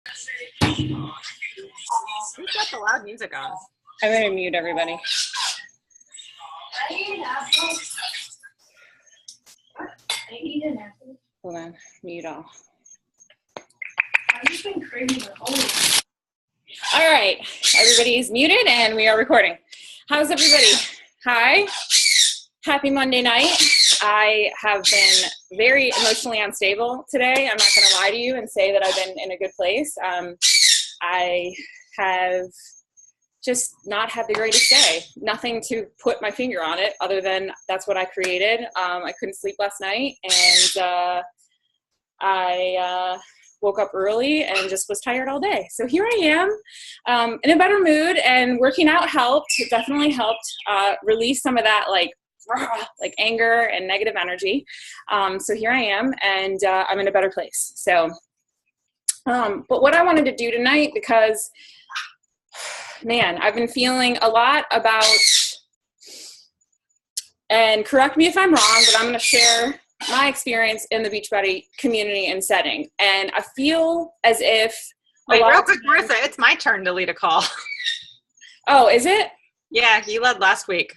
Who's got the loud music on? I'm going to mute everybody. Hold on, mute all. All right, everybody's muted and we are recording. How's everybody? Hi, happy Monday night. I have been very emotionally unstable today. I'm not going to lie to you and say that I've been in a good place. I have just not had the greatest day. Nothing to put my finger on it other than that's what I created. I couldn't sleep last night, and I woke up early and just was tired all day. So here I am, in a better mood, and working out helped. It definitely helped release some of that like anger and negative energy. So here I am, and I'm in a better place. So, but what I wanted to do tonight, because man, I've been feeling a lot about, and correct me if I'm wrong, but I'm going to share my experience in the Beachbody community and setting. And I feel as if Wait, real quick, Marissa, it's my turn to lead a call. Oh, is it? Yeah, you led last week.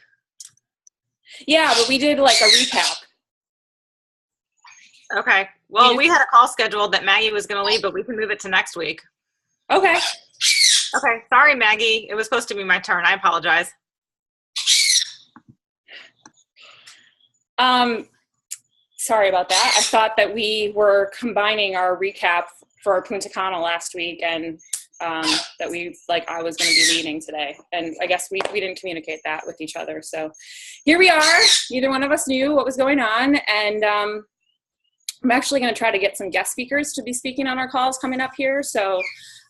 Yeah, but we did like a recap. Okay. Well, we had a call scheduled that Maggie was going to lead, but we can move it to next week. Okay. Okay. Sorry, Maggie. It was supposed to be my turn. I apologize. Sorry about that. I thought that we were combining our recap for our Punta Cana last week, and that I was going to be leading today. And I guess we didn't communicate that with each other. So here we are. Neither one of us knew what was going on. And I'm actually going to try to get some guest speakers to be speaking on our calls coming up here. So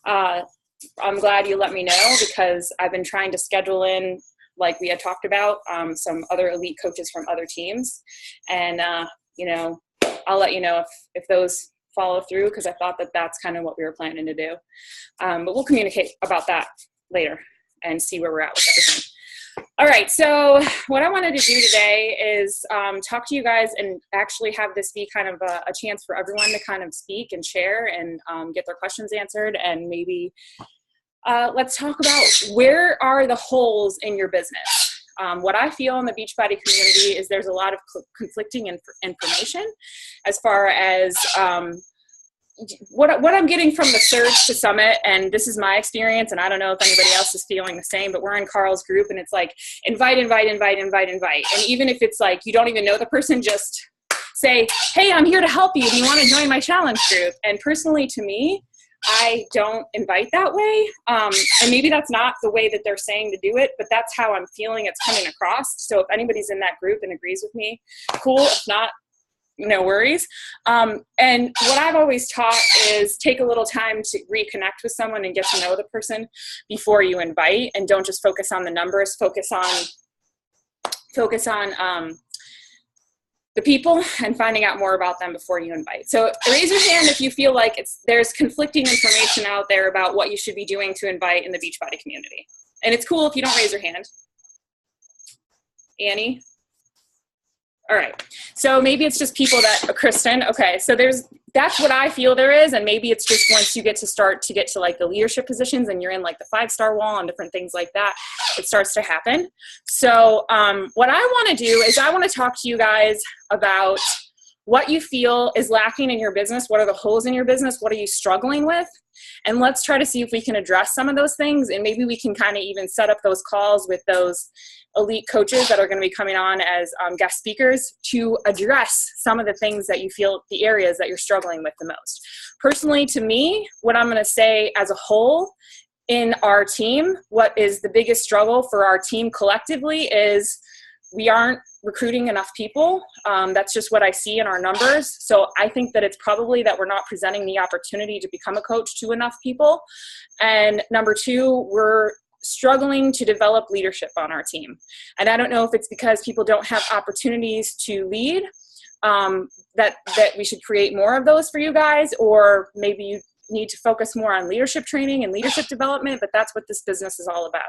I'm glad you let me know, because I've been trying to schedule in, like we had talked about, some other elite coaches from other teams. And, I'll let you know if those follow through, because I thought that that's kind of what we were planning to do. But we'll communicate about that later and see where we're at with everything. All right, so what I wanted to do today is talk to you guys and actually have this be kind of a chance for everyone to kind of speak and share and get their questions answered. And maybe let's talk about, where are the holes in your business? What I feel in the Beachbody community is there's a lot of conflicting information as far as what I'm getting from the Surge to Summit, and this is my experience, and I don't know if anybody else is feeling the same, but we're in Carl's group, and it's like, invite. And even if it's like, you don't even know the person, just say, hey, I'm here to help you. Do you want to join my challenge group? And personally, to me, I don't invite that way. And maybe that's not the way that they're saying to do it, but that's how I'm feeling it's coming across. So if anybody's in that group and agrees with me, cool. If not, no worries. And what I've always taught is take a little time to reconnect with someone and get to know the person before you invite, and don't just focus on the numbers, focus on the people and finding out more about them before you invite. So raise your hand if you feel like there's conflicting information out there about what you should be doing to invite in the Beachbody community. And it's cool if you don't raise your hand. Annie? All right, so maybe it's just people Kristen, okay, so that's what I feel there is, and maybe it's just once you get to like the leadership positions and you're in like the 5-star wall and different things like that, it starts to happen. So what I want to do is I want to talk to you guys about what you feel is lacking in your business, what are the holes in your business, what are you struggling with, and let's try to see if we can address some of those things, and maybe we can kind of even set up those calls with those elite coaches that are going to be coming on as guest speakers to address some of the things that you feel, the areas that you're struggling with the most. Personally, to me, what I'm going to say as a whole in our team, what is the biggest struggle for our team collectively is we aren't recruiting enough people. That's just what I see in our numbers. So I think that it's probably that we're not presenting the opportunity to become a coach to enough people. And number two, we're struggling to develop leadership on our team. And I don't know if it's because people don't have opportunities to lead, that we should create more of those for you guys, or maybe you need to focus more on leadership training and leadership development, but that's what this business is all about.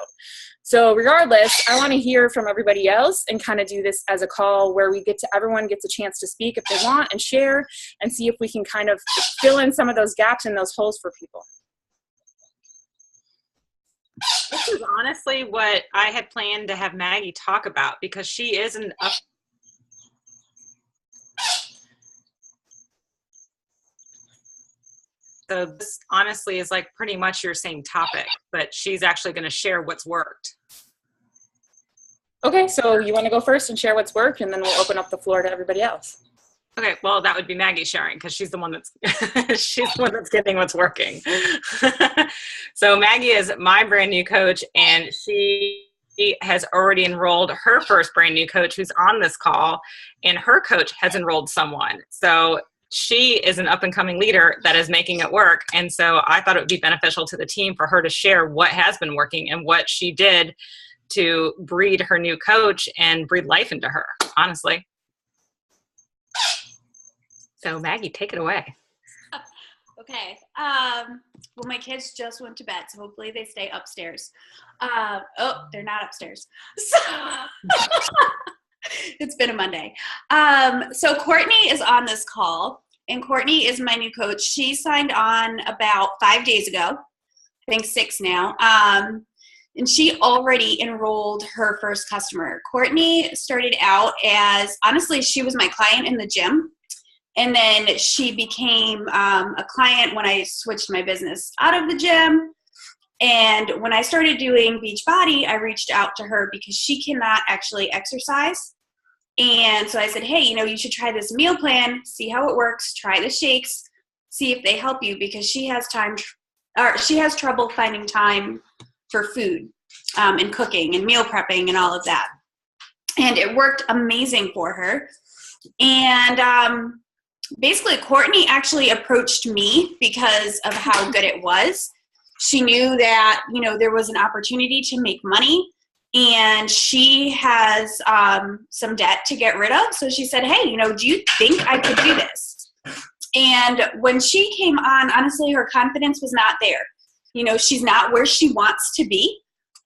So regardless, I want to hear from everybody else and kind of do this as a call where everyone gets a chance to speak if they want and share, and see if we can kind of fill in some of those gaps and those holes for people. This is honestly what I had planned to have Maggie talk about, because she is an up. So this honestly is like pretty much your same topic, but she's actually going to share what's worked. Okay, so you want to go first and share what's worked, and then we'll open up the floor to everybody else. Okay, well, that would be Maggie sharing, because she's the one that's she's the one that's getting what's working. So Maggie is my brand new coach, and she has already enrolled her first brand new coach who's on this call, and her coach has enrolled someone. So she is an up and coming leader that is making it work. And so I thought it would be beneficial to the team for her to share what has been working and what she did to breed her new coach and breathe life into her, honestly. So Maggie, take it away. Okay. Well, my kids just went to bed, so hopefully they stay upstairs. Oh, they're not upstairs. So it's been a Monday. So Courtney is on this call, and Courtney is my new coach. She signed on about 5 days ago, I think 6 now. And she already enrolled her first customer. Courtney started out as, honestly, she was my client in the gym. And then she became a client when I switched my business out of the gym. And when I started doing Beachbody, I reached out to her because she cannot actually exercise. And so I said, hey, you should try this meal plan, see how it works, try the shakes, see if they help you, because she has trouble finding time for food and cooking and meal prepping and all of that. And it worked amazing for her. And basically, Courtney actually approached me because of how good it was. She knew that, there was an opportunity to make money, and she has some debt to get rid of. So she said, hey, do you think I could do this? And when she came on, honestly, her confidence was not there. She's not where she wants to be.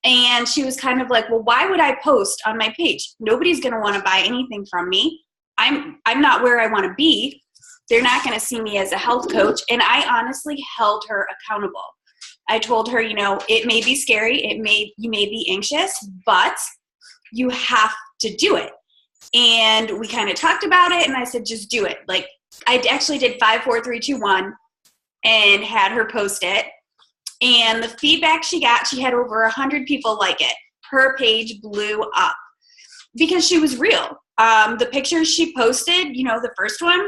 And she was kind of like, well, why would I post on my page? Nobody's going to want to buy anything from me. I'm not where I want to be. They're not going to see me as a health coach. And I honestly held her accountable. I told her, it may be scary. You may be anxious, but you have to do it. And we kind of talked about it, and I said, just do it. Like, I actually did 5, 4, 3, 2, 1 and had her post it. And the feedback she got, she had over 100 people like it. Her page blew up because she was real. The pictures she posted, the first one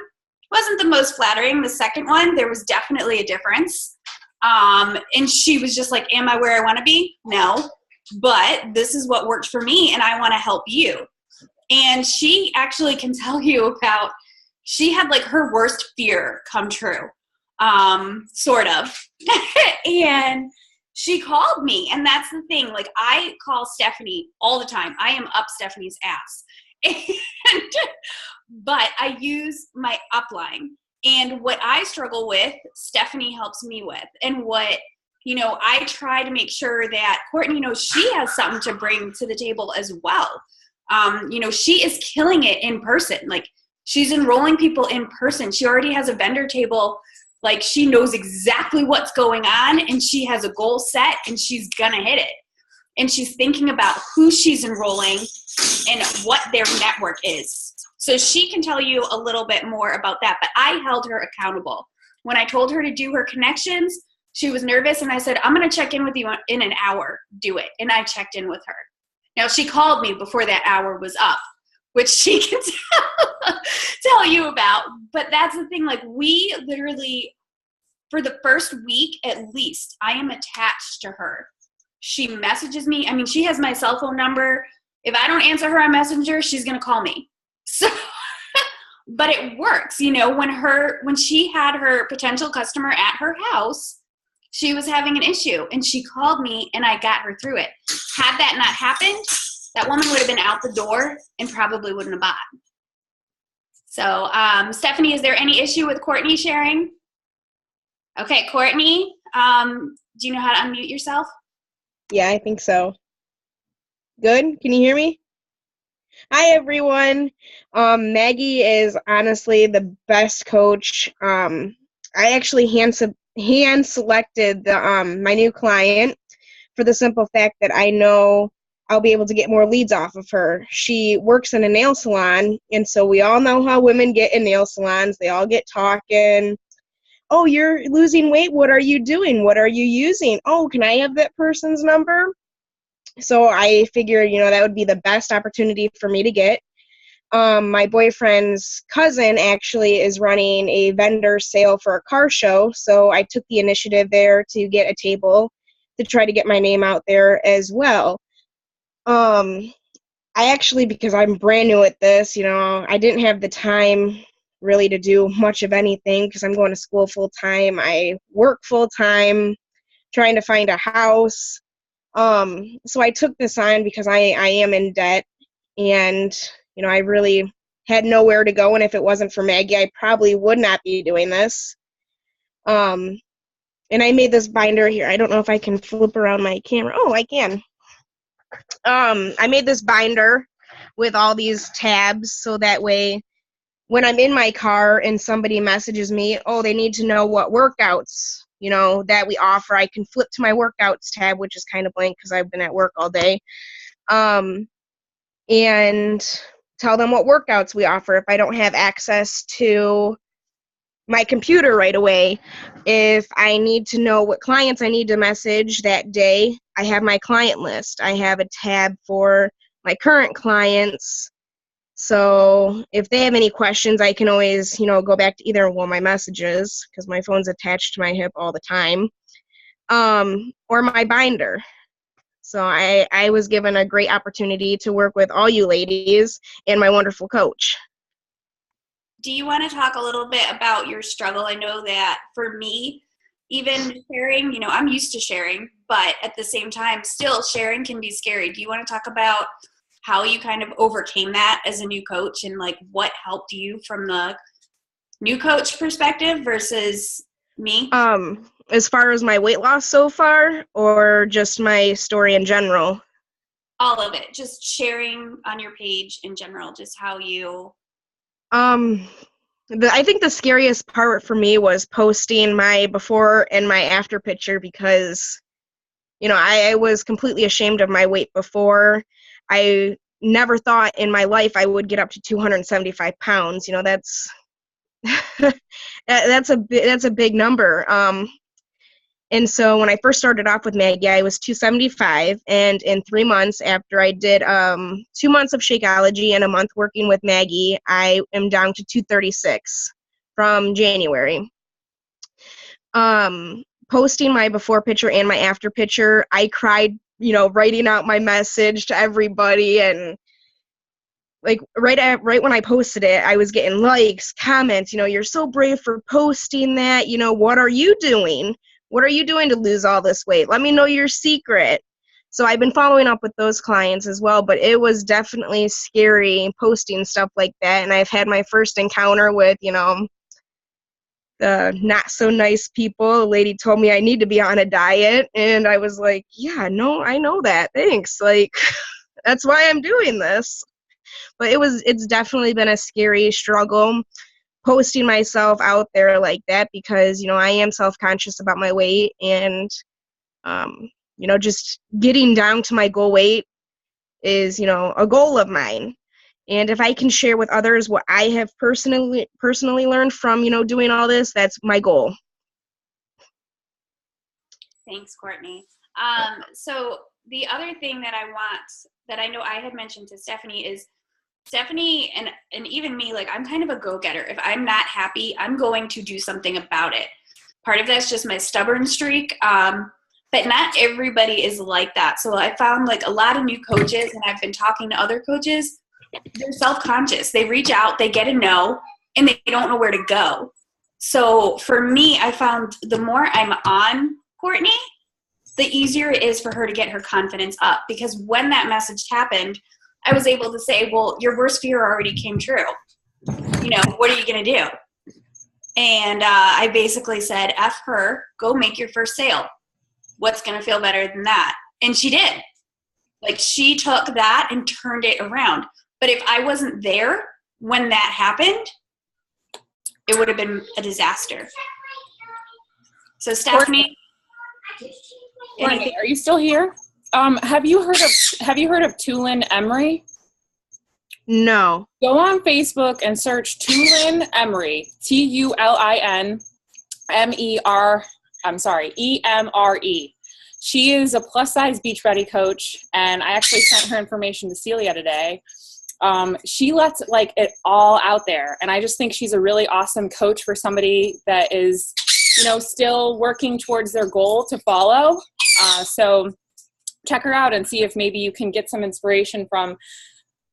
wasn't the most flattering. The second one, there was definitely a difference. And she was just like, am I where I want to be? No, but this is what worked for me, and I want to help you. And she actually can tell you about, she had like her worst fear come true, sort of. And she called me, and that's the thing. Like, I call Stephanie all the time. I am up Stephanie's ass. But I use my upline, and what I struggle with, Stephanie helps me with. And what, I try to make sure that Courtney knows she has something to bring to the table as well. She is killing it in person. Like, she's enrolling people in person. She already has a vendor table. Like, she knows exactly what's going on, and she has a goal set, and she's gonna hit it. And she's thinking about who she's enrolling and what their network is. So she can tell you a little bit more about that, but I held her accountable. When I told her to do her connections, she was nervous, and I said, I'm gonna check in with you in an hour, do it. And I checked in with her. Now, she called me before that hour was up, which she can tell you about. But that's the thing, like, we literally, for the first week at least, I am attached to her. She messages me. I mean, she has my cell phone number. If I don't answer her on Messenger, she's going to call me. So, but it works. When she had her potential customer at her house, she was having an issue, and she called me, and I got her through it. Had that not happened, that woman would have been out the door and probably wouldn't have bought. So, Stephanie, is there any issue with Courtney sharing? Okay, Courtney, do you know how to unmute yourself? Yeah, I think so. Good? Can you hear me? Hi, everyone. Maggie is honestly the best coach. I actually hand selected my new client for the simple fact that I know I'll be able to get more leads off of her. She works in a nail salon, and so we all know how women get in nail salons. They all get talking. Oh, you're losing weight. What are you doing? What are you using? Oh, can I have that person's number? So I figured, that would be the best opportunity for me to get. My boyfriend's cousin actually is running a vendor sale for a car show, so I took the initiative there to get a table to try to get my name out there as well. I actually, because I'm brand new at this, I didn't have the time really to do much of anything because I'm going to school full time. I work full time, trying to find a house. So I took this on because I am in debt, and, I really had nowhere to go. And if it wasn't for Maggie, I probably would not be doing this. And I made this binder here. I don't know if I can flip around my camera. Oh, I can. I made this binder with all these tabs so that way when I'm in my car and somebody messages me, oh, they need to know what workouts, that we offer, I can flip to my workouts tab, which is kind of blank because I've been at work all day, and tell them what workouts we offer if I don't have access to my computer right away. If I need to know what clients I need to message that day, I have my client list. I have a tab for my current clients. So if they have any questions, I can always, go back to either my messages, because my phone's attached to my hip all the time, or my binder. So I was given a great opportunity to work with all you ladies and my wonderful coach. Do you want to talk a little bit about your struggle? I know that for me, even sharing, I'm used to sharing, but at the same time, still sharing can be scary. Do you want to talk about how you kind of overcame that as a new coach and like what helped you from the new coach perspective versus me? As far as my weight loss so far, or just my story in general? All of it. Just sharing on your page in general, just how you... I think the scariest part for me was posting my before and my after picture because, I was completely ashamed of my weight before. I never thought in my life I would get up to 275 pounds. That's that's a big number. And so when I first started off with Maggie, I was 275, and in 3 months after I did 2 months of Shakeology and a month working with Maggie, I am down to 236 from January. Posting my before picture and my after picture, I cried, writing out my message to everybody, and like right when I posted it, I was getting likes, comments, you're so brave for posting that, what are you doing? What are you doing to lose all this weight? Let me know your secret. So I've been following up with those clients as well, but it was definitely scary posting stuff like that. And I've had my first encounter with, the not so nice people. A lady told me I need to be on a diet. And I was like, yeah, no, I know that. Thanks. Like, that's why I'm doing this. But it's definitely been a scary struggle posting myself out there like that because, I am self-conscious about my weight, and, just getting down to my goal weight is, a goal of mine. And if I can share with others what I have personally learned from, doing all this, that's my goal. Thanks, Courtney. So the other thing that I know I had mentioned to Stephanie is Stephanie and even me, like I'm kind of a go-getter. If I'm not happy, I'm going to do something about it. Part of that's just my stubborn streak. But not everybody is like that. So I found like a lot of new coaches, and I've been talking to other coaches, they're self-conscious. They reach out, they get a no, and they don't know where to go. So for me, I found the more I'm on Courtney, the easier it is for her to get her confidence up. Because when that message happened, I was able to say, well, your worst fear already came true. What are you going to do? And I basically said, F her, go make your first sale. What's going to feel better than that? And she did. Like, she took that and turned it around. But if I wasn't there when that happened, it would have been a disaster. So Stephanie, Courtney, are you still here? Have you heard of Tulin Emery? No. Go on Facebook and search Tulin Emery, Emre. She is a plus size Beachbody coach, and I actually sent her information to Celia today. She lets like it all out there, and I just think she's a really awesome coach for somebody that is, still working towards their goal to follow. So check her out and see if maybe you can get some inspiration from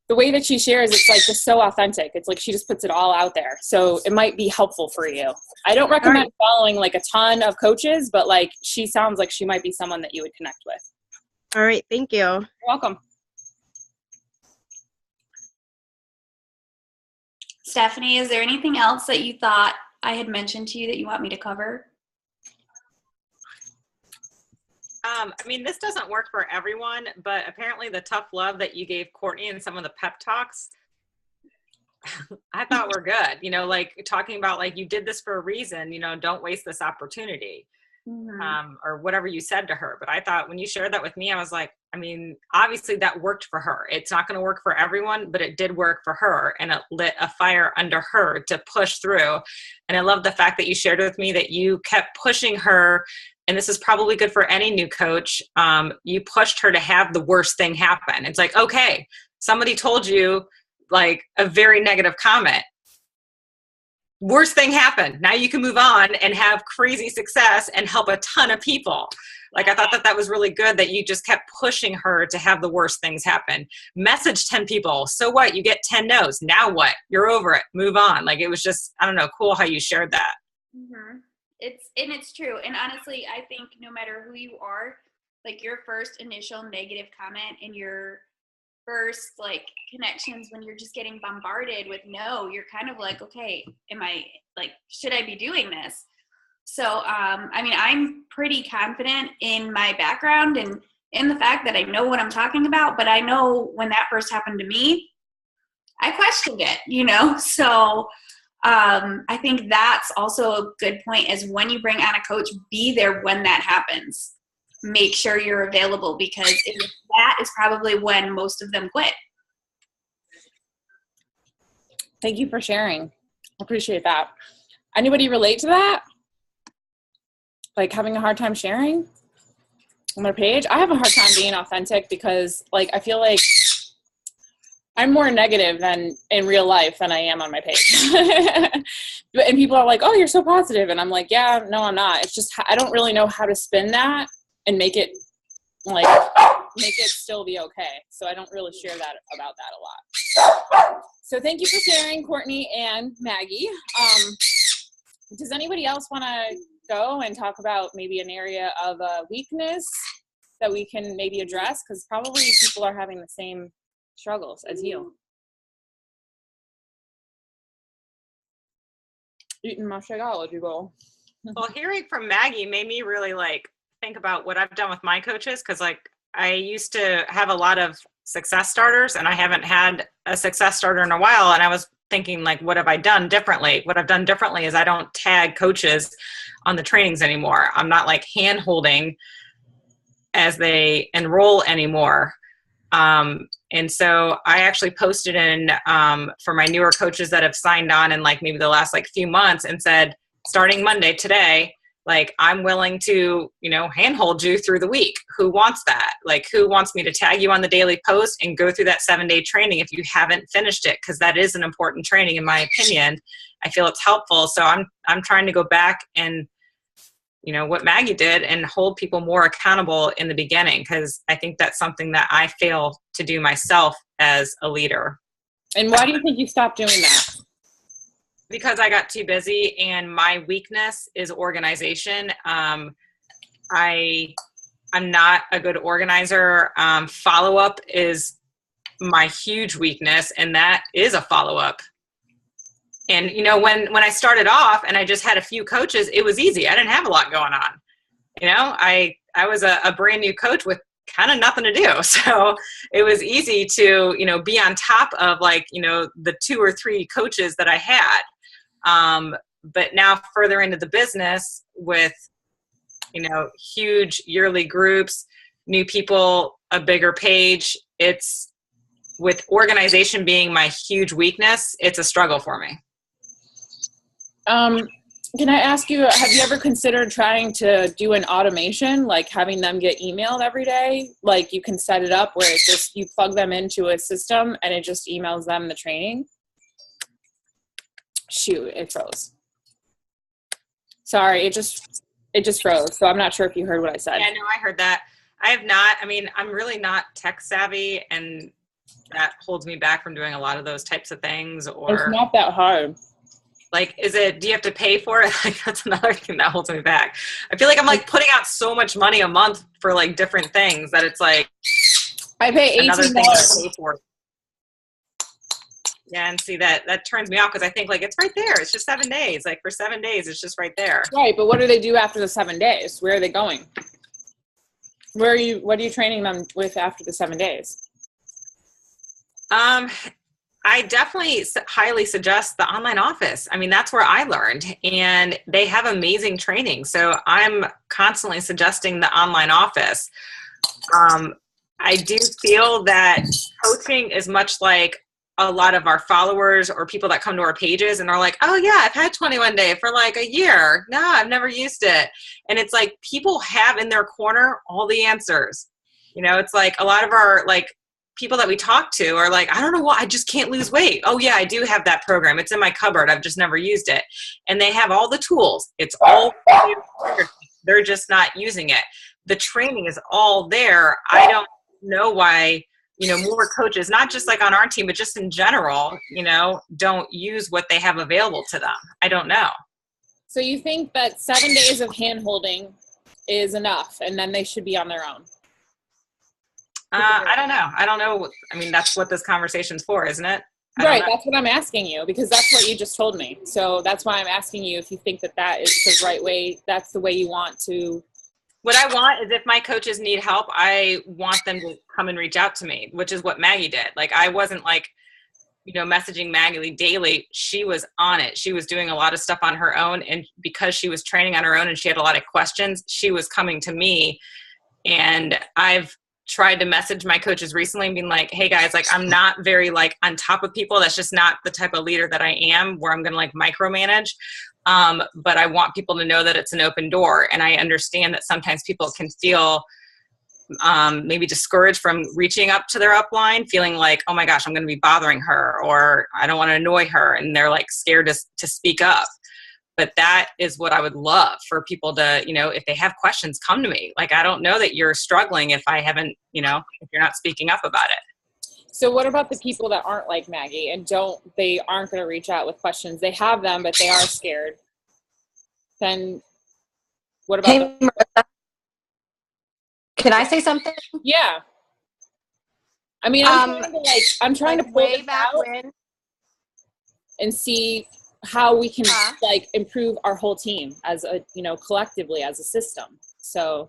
the way that she shares. It's like just so authentic. It's like she just puts it all out there. So it might be helpful for you. I don't recommend following like a ton of coaches, but like she sounds like she might be someone that you would connect with. All right. Thank you. You're welcome. Stephanie, is there anything else that you thought I had mentioned to you that you want me to cover? This doesn't work for everyone, but apparently the tough love that you gave Courtney and some of the pep talks, I thought were good. Like talking about like, you did this for a reason, don't waste this opportunity. Or whatever you said to her. But I thought when you shared that with me, I was like, obviously that worked for her. It's not going to work for everyone, but it did work for her, and it lit a fire under her to push through. And I love the fact that you shared with me that you kept pushing her. And this is probably good for any new coach. You pushed her to have the worst thing happen. It's like, okay, somebody told you like a very negative comment. Worst thing happened. Now you can move on and have crazy success and help a ton of people. Like I thought that was really good that you just kept pushing her to have the worst things happen. Message 10 people. So what? You get 10 no's. Now what? You're over it. Move on. Like it was just, I don't know, cool how you shared that. It's true. And honestly, I think no matter who you are, like your first initial negative comment and your first like connections when you're just getting bombarded with no, you're kind of like, okay, should I be doing this? So I'm pretty confident in my background and in the fact that I know what I'm talking about, but I know when that first happened to me, I questioned it, so I think that's also a good point, is when you bring on a coach, be there when that happens. Make sure you're available, because that is probably when most of them quit. Thank you for sharing. I appreciate that. Anybody relate to that? Like having a hard time sharing on their page? I have a hard time being authentic because like I feel like I'm more negative than in real life than I am on my page. And people are like, oh, you're so positive. And I'm like, yeah, no, I'm not. It's just I don't really know how to spin that and make it still be okay. So I don't really share that about that a lot. So thank you for sharing, Courtney and Maggie. Does anybody else want to go and talk about maybe an area of weakness that we can maybe address? Because probably people are having the same struggles as you. Eating my Shakeology bowl. Well, hearing from Maggie made me really think about what I've done with my coaches, because I used to have a lot of success starters, and I haven't had a success starter in a while. And I was thinking, what have I done differently? What I've done differently is I don't tag coaches on the trainings anymore. I'm not hand holding as they enroll anymore. And so I actually posted in for my newer coaches that have signed on in maybe the last few months, and said, starting Monday today, I'm willing to, handhold you through the week. Who wants that? Who wants me to tag you on the daily post and go through that 7-day training if you haven't finished it? Because that is an important training, in my opinion. I feel it's helpful. So I'm trying to go back and, what Maggie did, and hold people more accountable in the beginning, because I think that's something that I fail to do myself as a leader. And why do you think you stopped doing that? Because I got too busy, and my weakness is organization. I'm not a good organizer. Follow-up is my huge weakness, and that is a follow-up. And, when I started off and I just had a few coaches, it was easy. I didn't have a lot going on. I was a brand new coach with kind of nothing to do. So it was easy to, be on top of the 2 or 3 coaches that I had. But now further into the business with huge yearly groups, new people, a bigger page. It's with organization being my huge weakness, it's a struggle for me. Can I ask you, have you ever considered trying to do an automation, like having them get emailed every day? Like you can set it up where it's just, you plug them into a system and it just emails them the training? Shoot, it froze. Sorry, it just froze. So I'm not sure if you heard what I said. Yeah, no, I heard that. I have not. I mean, I'm really not tech savvy, and that holds me back from doing a lot of those types of things. Or it's not that hard. Like, do you have to pay for it? Like, that's another thing that holds me back. I feel like I'm like putting out so much money a month for like different things that it's like I pay another thing to $18. pay for. Yeah, and see that turns me off because I think like it's right there. It's just 7 days. Like for 7 days, it's just right there. Right, but what do they do after the 7 days? Where are they going? What are you training them with after the 7 days? I definitely highly suggest the online office. I mean, that's where I learned, and they have amazing training. So I'm constantly suggesting the online office. I do feel that coaching is much like a lot of our followers or people that come to our pages and are like, oh yeah, I've had 21 day for like a year. No, I've never used it. And it's like people have in their corner all the answers. It's like a lot of our like people that we talk to are like, I don't know why, I just can't lose weight. Oh yeah, I do have that program. It's in my cupboard. I've just never used it. And they have all the tools. It's all, they're just not using it. The training is all there. I don't know why, more coaches, not just like on our team, but just in general, don't use what they have available to them. I don't know. So you think that 7 days of hand holding is enough and then they should be on their own? I don't know. I don't know. I mean, that's what this conversation's for, isn't it? Right. That's what I'm asking you, because that's what you just told me. So that's why I'm asking you if you think that is the right way. That's the way you want to. What I want is if my coaches need help, I want them to come and reach out to me, which is what Maggie did. Like, I wasn't like, messaging Maggie daily. She was on it. She was doing a lot of stuff on her own. And because she was training on her own and she had a lot of questions, she was coming to me. And I've tried to message my coaches recently and being like, hey guys, like I'm not very like on top of people. That's just not the type of leader that I am, where I'm going to like micromanage. But I want people to know that it's an open door. And I understand that sometimes people can feel maybe discouraged from reaching up to their upline, feeling like, oh my gosh, I'm going to be bothering her, or I don't want to annoy her. And they're like scared to speak up. But that is what I would love for people to, if they have questions, come to me. Like, I don't know that you're struggling if I haven't, if you're not speaking up about it. So what about the people that aren't like Maggie and they aren't going to reach out with questions? They have them, but they are scared. Then what about Hey, Marissa. Can I say something? Yeah. I mean, I'm trying to pull way back out when and see how we can like improve our whole team as a, collectively as a system. So.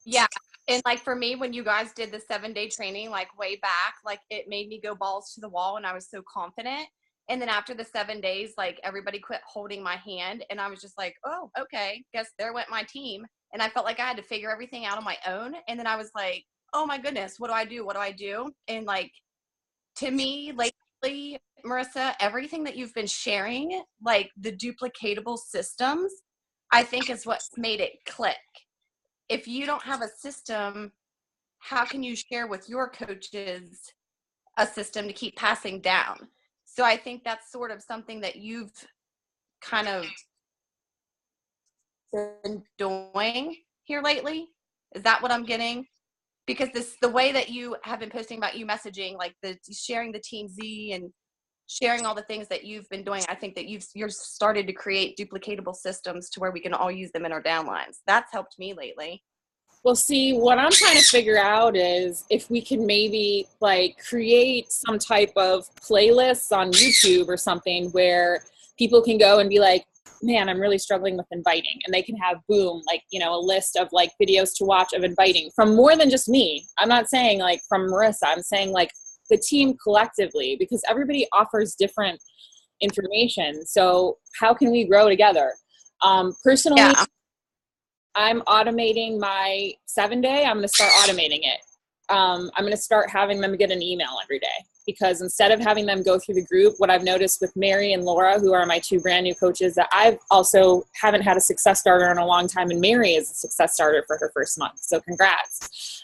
Yeah. And like for me, when you guys did the 7 day training, like way back, like it made me go balls to the wall and I was so confident. And then after the 7 days, like everybody quit holding my hand and I was just like, oh, okay, guess there went my team. And I felt like I had to figure everything out on my own. And then I was like, oh my goodness, what do I do? What do I do? And like, to me, lately, Marissa, everything that you've been sharing, like the duplicatable systems, I think is what's made it click. If you don't have a system, how can you share with your coaches a system to keep passing down? So I think that's sort of something that you've kind of been doing here lately. Is that what I'm getting? Because the way that you have been posting about you messaging, like the sharing the Team Z and sharing all the things that you've been doing, I think that you're started to create duplicatable systems to where we can all use them in our downlines. That's helped me lately. Well, see, what I'm trying to figure out is if we can maybe like create some type of playlists on YouTube or something where people can go and be like, man, I'm really struggling with inviting. And they can have, boom, like, a list of like videos to watch of inviting from more than just me. I'm not saying like from Marissa. I'm saying like the team collectively, because everybody offers different information. So how can we grow together? Personally, Yeah. I'm automating my 7-day. I'm going to start automating it. I'm going to start having them get an email every day, because instead of having them go through the group, what I've noticed with Mary and Laura, who are my 2 brand new coaches, that I've also haven't had a success starter in a long time. And Mary is a success starter for her first month. So congrats.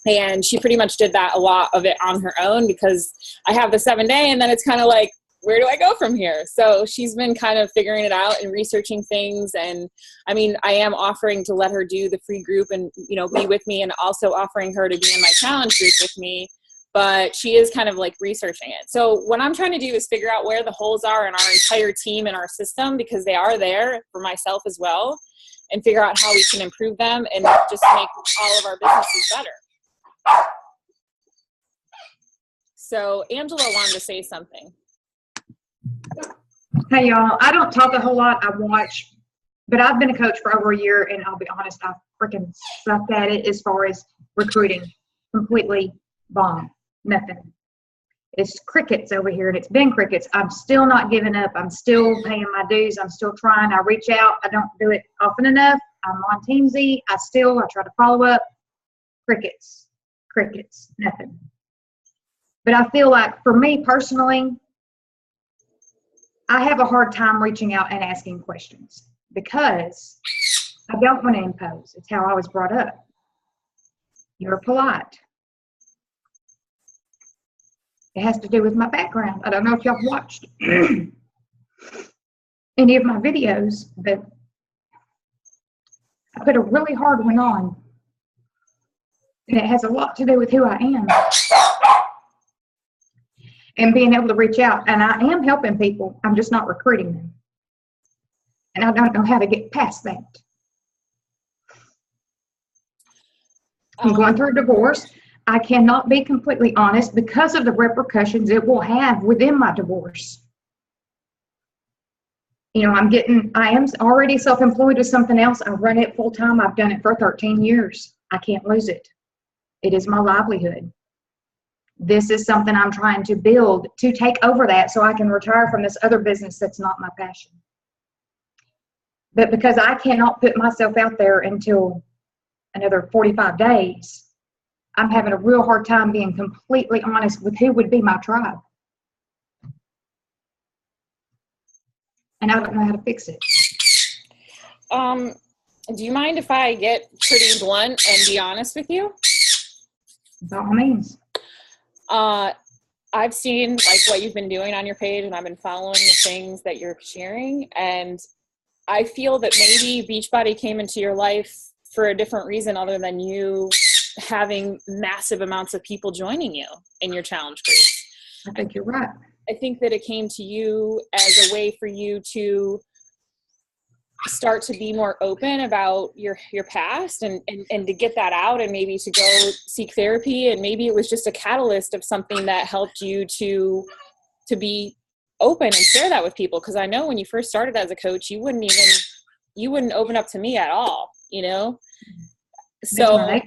And she pretty much did that, a lot of it on her own, because I have the 7-day and then it's kind of like, where do I go from here? So she's been kind of figuring it out and researching things. And I mean, I am offering to let her do the free group and, you know, be with me, and also offering her to be in my challenge group with me. But she is kind of like researching it. So what I'm trying to do is figure out where the holes are in our entire team and our system, because they are there for myself as well, and figure out how we can improve them and just make all of our businesses better. So Angela wanted to say something. Hey y'all, I don't talk a whole lot, I watch, but I've been a coach for over a year, and I'll be honest, I freaking sucked at it as far as recruiting. Completely bomb. Nothing. It's crickets over here, and it's been crickets. I'm still not giving up. I'm still paying my dues. I'm still trying. I reach out. I don't do it often enough. I'm on Team Z. I try to follow up. Crickets. Crickets. Nothing. But I feel like for me personally, I have a hard time reaching out and asking questions, because I don't want to impose. It's how I was brought up. You're polite. It has to do with my background. I don't know if y'all watched any of my videos, but I put a really hard one on, and it has a lot to do with who I am and being able to reach out. And I am helping people. I'm just not recruiting them. And I don't know how to get past that. I'm going through a divorce. I cannot be completely honest because of the repercussions it will have within my divorce. You know, I am already self-employed with something else. I run it full time. I've done it for 13 years. I can't lose it. It is my livelihood. This is something I'm trying to build to take over that, so I can retire from this other business that's not my passion. But because I cannot put myself out there until another 45 days, I'm having a real hard time being completely honest with who would be my tribe. And I don't know how to fix it. Do you mind if I get pretty blunt and be honest with you? By all means. I've seen like what you've been doing on your page, and I've been following the things that you're sharing. And I feel that maybe Beachbody came into your life for a different reason other than you having massive amounts of people joining you in your challenge group. I think you're right. I think that it came to you as a way for you to start to be more open about your past and to get that out, and maybe to go seek therapy. And maybe it was just a catalyst of something that helped you to be open and share that with people. Because I know when you first started as a coach, you wouldn't open up to me at all, you know? So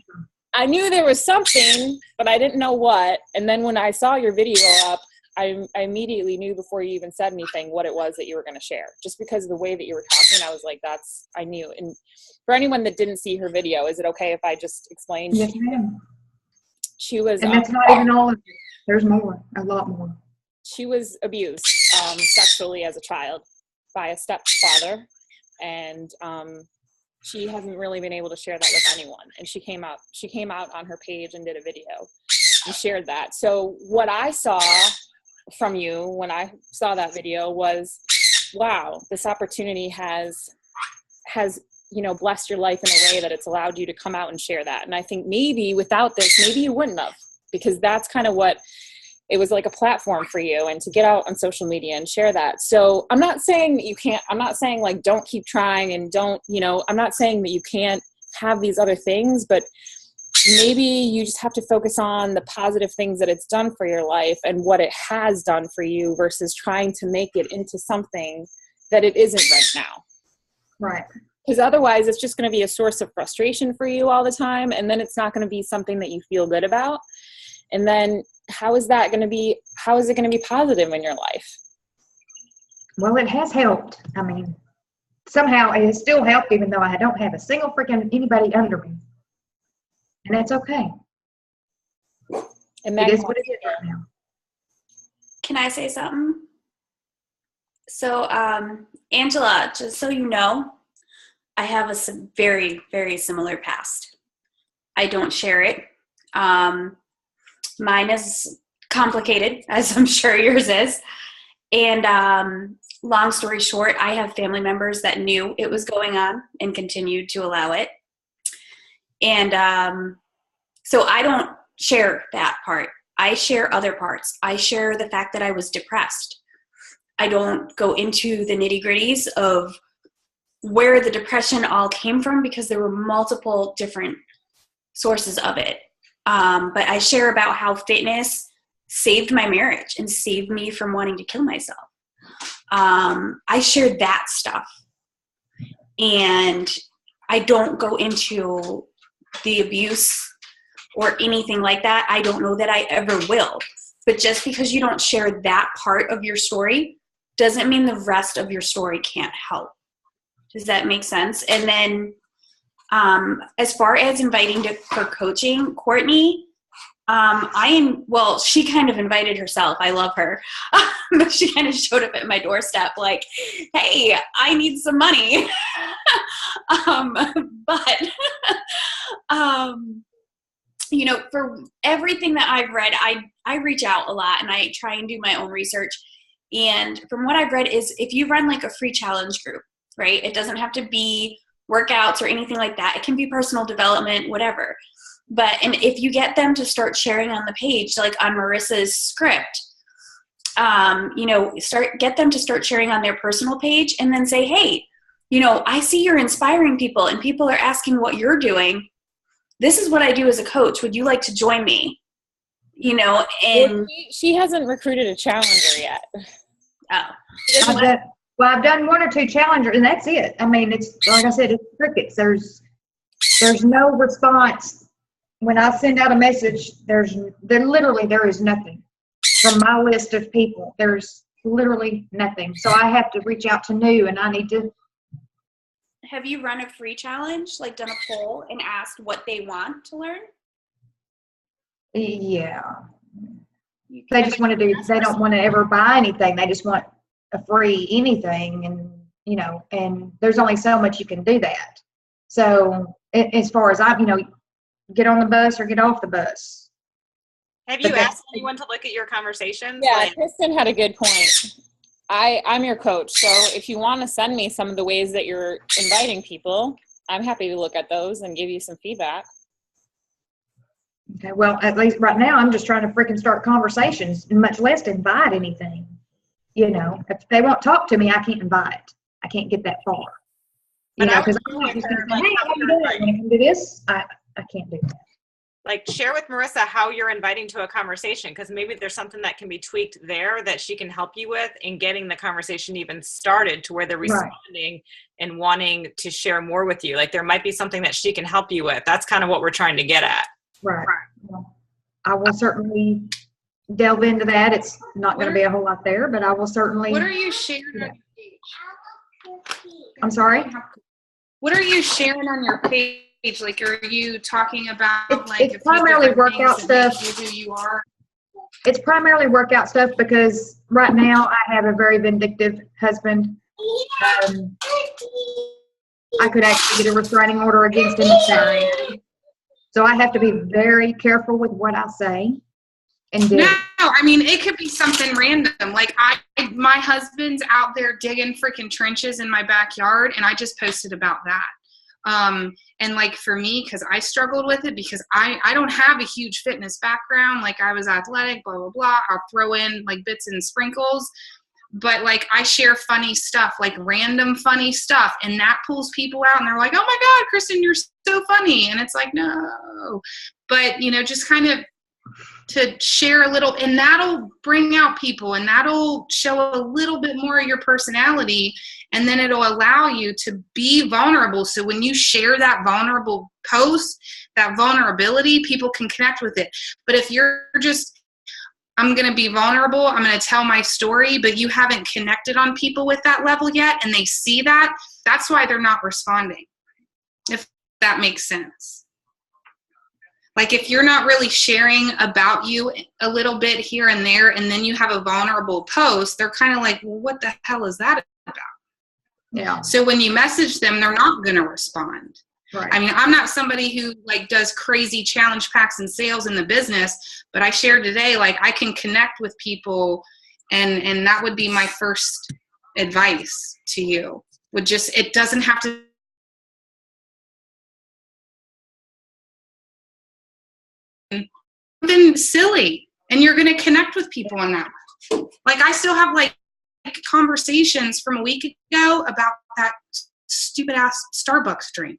I knew there was something, but I didn't know what. And then when I saw your video up, I immediately knew before you even said anything what it was that you were going to share. Just because of the way that you were talking, I was like, I knew. And for anyone that didn't see her video, is it okay if I just explain? Yes, ma'am. She was, and that's not even all of it. There's more, a lot more. She was abused sexually as a child by a stepfather. And she hasn't really been able to share that with anyone. And she came out on her page and did a video and shared that. So what I saw from you when I saw that video was, wow, this opportunity has blessed your life in a way that it's allowed you to come out and share that. And I think maybe without this, maybe you wouldn't have, because that's kind of what it was, like a platform for you, and to get out on social media and share that. So I'm not saying that you can't, I'm not saying like, don't keep trying and don't, I'm not saying that you can't have these other things, but maybe you just have to focus on the positive things that it's done for your life and what it has done for you, versus trying to make it into something that it isn't right now. Right. Because otherwise it's just going to be a source of frustration for you all the time. And then it's not going to be something that you feel good about. And then how is it going to be positive in your life? Well, it has helped. I mean, somehow it has still helped, even though I don't have a single freaking anybody under me. And that's okay. And It is what it is right now. Can I say something? So, Angela, just so you know, I have a very, very similar past. I don't share it. Mine is complicated, as I'm sure yours is. And long story short, I have family members that knew it was going on and continued to allow it. And so I don't share that part. I share other parts. I share the fact that I was depressed. I don't go into the nitty-gritties of where the depression all came from because there were multiple different sources of it. But I share about how fitness saved my marriage and saved me from wanting to kill myself. I share that stuff. And I don't go into the abuse or anything like that. I don't know that I ever will. But just because you don't share that part of your story doesn't mean the rest of your story can't help. Does that make sense? And then as far as inviting for coaching, Courtney, she kind of invited herself. I love her. But she kind of showed up at my doorstep like, hey, I need some money. You know, for everything that I've read, I reach out a lot and I try and do my own research. And from what I've read is if you run like a free challenge group, right? It doesn't have to be workouts or anything like that. It can be personal development, whatever. And if you get them to start sharing on the page, like on Marissa's script, you know, get them to start sharing on their personal page and then say, hey, you know, I see you're inspiring people and people are asking what you're doing. This is what I do as a coach. Would you like to join me? You know, and she hasn't recruited a challenger yet. Oh, I've done one or two challengers, and that's it. I mean, it's like I said, it's crickets. There's no response when I send out a message. There is nothing from my list of people. There's literally nothing. So I have to reach out to new, and I need to. Have you run a free challenge, like done a poll and asked what they want to learn? Yeah. They just want to do, they don't want to ever buy anything. They just want a free anything. And, you know, and there's only so much you can do that. So as far as get on the bus or get off the bus. Have you asked anyone to look at your conversations? Yeah, Kristen had a good point. I'm your coach, so if you want to send me some of the ways that you're inviting people, I'm happy to look at those and give you some feedback. Okay, well, at least right now, I'm just trying to freaking start conversations, much less invite anything. You know, if they won't talk to me, I can't invite. I can't get that far. You know, because I'm not just going to say, hey, how you doing? When it comes to this, I can't do that. Like, share with Marissa how you're inviting to a conversation, because maybe there's something that can be tweaked there that she can help you with in getting the conversation even started to where they're responding and wanting to share more with you. Like, there might be something that she can help you with. That's kind of what we're trying to get at. Right. Well, I will certainly delve into that. It's not going to be a whole lot there, but I will certainly. What are you sharing on your page? I'm sorry? What are you sharing on your page? Like, are you talking about it's primarily workout stuff. Who you are? It's primarily workout stuff because right now I have a very vindictive husband. I could actually get a restraining order against him. So I have to be very careful with what I say and do. No, I mean, it could be something random. Like, my husband's out there digging freaking trenches in my backyard, and I just posted about that. And like for me, because I struggled with it because I don't have a huge fitness background. Like, I was athletic, blah, blah, blah. I'll throw in like bits and sprinkles. But like, I share funny stuff, like random funny stuff. And that pulls people out and they're like, oh my God, Kristen, you're so funny. And it's like, no. But, you know, just kind of to share a little, and that'll bring out people and that'll show a little bit more of your personality. And then it'll allow you to be vulnerable. So when you share that vulnerable post, that vulnerability, people can connect with it. But if you're just I'm going to be vulnerable. I'm going to tell my story, but you haven't connected on people with that level yet, and they see that. That's why they're not responding, if that makes sense. Like if you're not really sharing about you a little bit here and there, and then you have a vulnerable post, they're kind of like, well, what the hell is that about? Yeah. So when you message them, they're not going to respond. Right. I mean, I'm not somebody who like does crazy challenge packs and sales in the business, but I shared today, like I can connect with people, and that would be my first advice to you. Would just, it doesn't have to something silly, and you're going to connect with people in that. Like I still have like conversations from a week ago about that stupid ass Starbucks drink.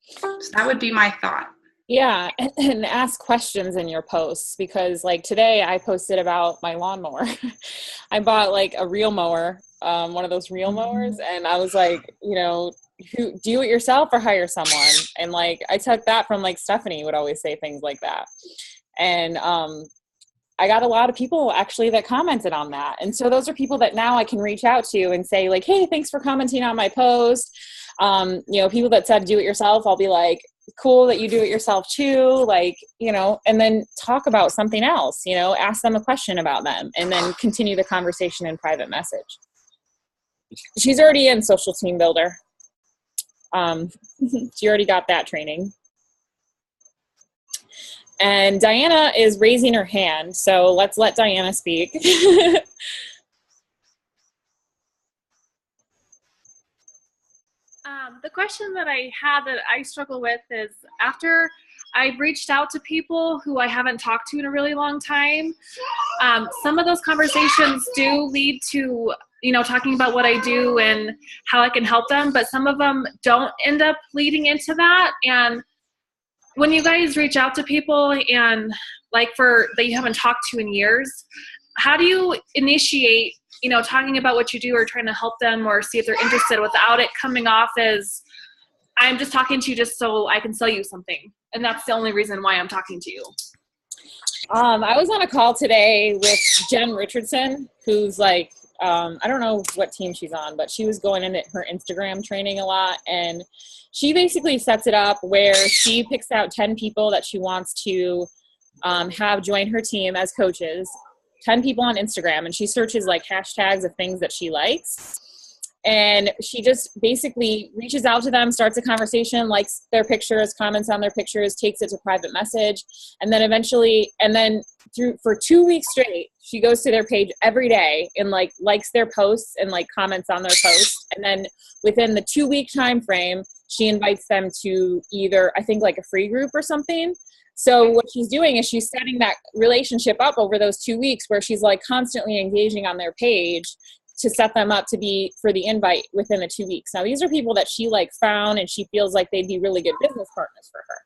So that would be my thought. Yeah, and ask questions in your posts, because like today I posted about my lawnmower. I bought like a reel mower, one of those reel mowers, and I was like, you know, who do it yourself or hire someone? And like I took that from like Stephanie would always say things like that. And I got a lot of people actually that commented on that. And so those are people that now I can reach out to and say like, hey, thanks for commenting on my post. You know, people that said do it yourself, I'll be like, cool that you do it yourself too. Like, you know, and then talk about something else, you know, ask them a question about them and then continue the conversation in private message. She's already in Social Team Builder. She already got that training. And Diana is raising her hand, so let's let Diana speak. The question that I had that I struggle with is after I've reached out to people who I haven't talked to in a really long time, some of those conversations do lead to, you know, talking about what I do and how I can help them, but some of them don't end up leading into that. And when you guys reach out to people and like for that you haven't talked to in years, how do you initiate, you know, talking about what you do or trying to help them or see if they're interested without it coming off as I'm just talking to you just so I can sell you something? And that's the only reason why I'm talking to you. I was on a call today with Jen Richardson, who's like, I don't know what team she's on, but she was going into her Instagram training a lot. And she basically sets it up where she picks out 10 people that she wants to have join her team as coaches, 10 people on Instagram, and she searches like hashtags of things that she likes. And she just basically reaches out to them, starts a conversation, likes their pictures, comments on their pictures, takes it to private message. And then eventually, for 2 weeks straight, she goes to their page every day and like likes their posts and like comments on their posts. And then within the 2 week time frame, she invites them to either, I think like a free group or something. So what she's doing is she's setting that relationship up over those 2 weeks where she's like constantly engaging on their page to set them up to be for the invite within the 2 weeks. Now, these are people that she like found and she feels like they'd be really good business partners for her.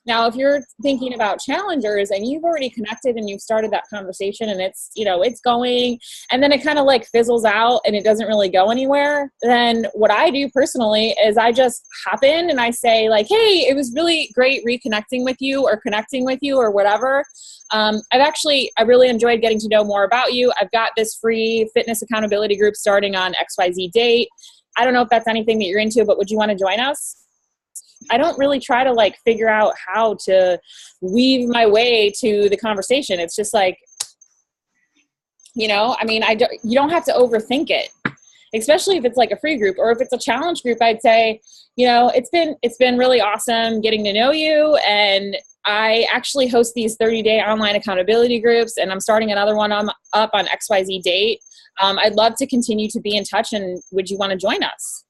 Now, if you're thinking about challengers and you've already connected and you've started that conversation and it's, you know, it's going and then it kind of like fizzles out and it doesn't really go anywhere, then what I do personally is I just hop in and I say like, hey, it was really great reconnecting with you or connecting with you or whatever. I really enjoyed getting to know more about you. I've got this free fitness accountability group starting on XYZ date. I don't know if that's anything that you're into, but would you want to join us? I don't really try to like figure out how to weave my way to the conversation. It's just like, you know, I mean, you don't have to overthink it, especially if it's like a free group or if it's a challenge group. I'd say, you know, it's been really awesome getting to know you. And I actually host these 30-day online accountability groups, and I'm starting another one up on XYZ date. I'd love to continue to be in touch, and would you want to join us?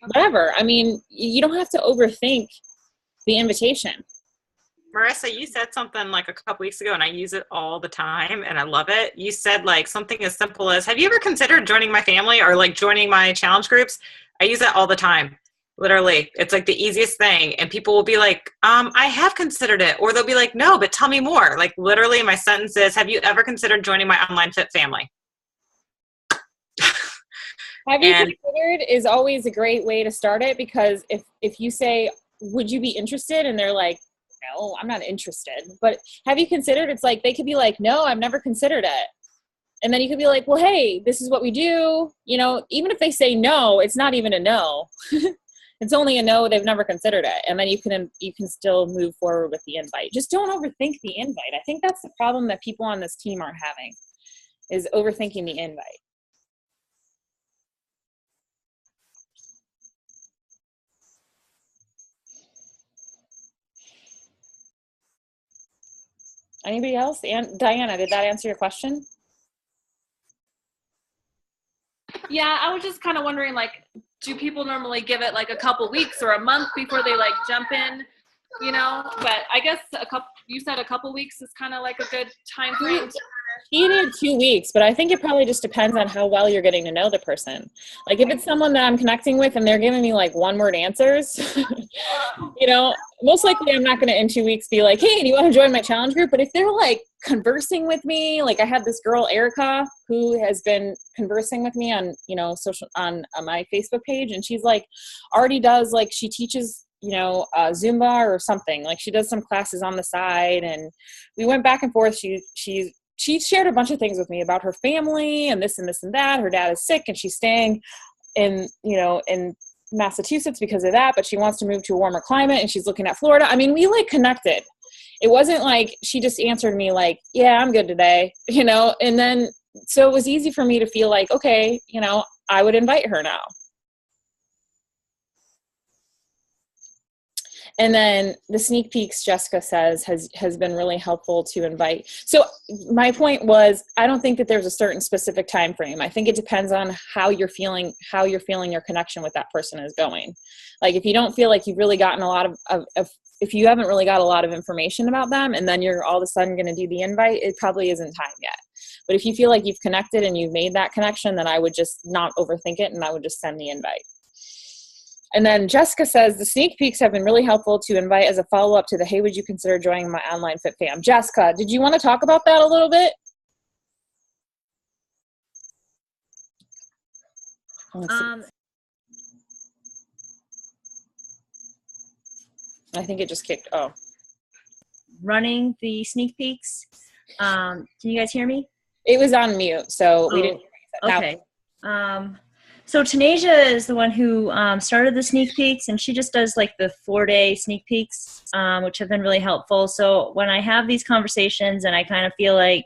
Whatever. I mean, you don't have to overthink the invitation. Marissa, you said something like a couple weeks ago, and I use it all the time, and I love it. You said like something as simple as, have you ever considered joining my family or like joining my challenge groups? I use it all the time. Literally, it's like the easiest thing. And people will be like, I have considered it. Or they'll be like, no, but tell me more. Like literally my sentence is, have you ever considered joining my online fit family? Have you considered is always a great way to start it, because if you say, would you be interested? And they're like, no, I'm not interested. But have you considered, it's like, they could be like, no, I've never considered it. And then you could be like, well, hey, this is what we do. You know, even if they say no, it's not even a no. It's only a no, they've never considered it. And then you can still move forward with the invite. Just don't overthink the invite. I think that's the problem that people on this team are having, is overthinking the invite. Anybody else? And Diana, did that answer your question? Yeah, I was just kind of wondering, like, do people normally give it like a couple weeks or a month before they like jump in, you know? But I guess you said a couple weeks is kind of like a good time frame. He did 2 weeks, but I think it probably just depends on how well you're getting to know the person. Like if it's someone that I'm connecting with and they're giving me like one-word answers, you know, most likely I'm not going to in 2 weeks be like, hey, do you want to join my challenge group? But if they're like conversing with me, like I had this girl, Erica, who has been conversing with me on, you know, on my Facebook page. And she's like, already does, like she teaches, you know, Zumba or something. Like she does some classes on the side. And we went back and forth. She shared a bunch of things with me about her family and this and this and that. Her dad is sick and she's staying in Massachusetts because of that, but she wants to move to a warmer climate and she's looking at Florida. I mean, we like connected. It wasn't like she just answered me like, yeah, I'm good today, you know? And then, so it was easy for me to feel like, okay, you know, I would invite her now. And then the sneak peeks, Jessica says, has been really helpful to invite. So my point was, I don't think that there's a certain specific time frame. I think it depends on how you're feeling your connection with that person is going. Like if you don't feel like you've really gotten a lot of if you haven't really got a lot of information about them and then you're all of a sudden going to do the invite, it probably isn't time yet. But if you feel like you've connected and you've made that connection, then I would just not overthink it and I would just send the invite. And then Jessica says, the sneak peeks have been really helpful to invite as a follow-up to the, hey, would you consider joining my online fit fam? Jessica, did you want to talk about that a little bit? I think it just kicked. Oh. Running the sneak peeks. Can you guys hear me? It was on mute, so we didn't. Okay. So Tanasia is the one who started the sneak peeks, and she just does like the 4-day sneak peeks, which have been really helpful. So when I have these conversations and I kind of feel like,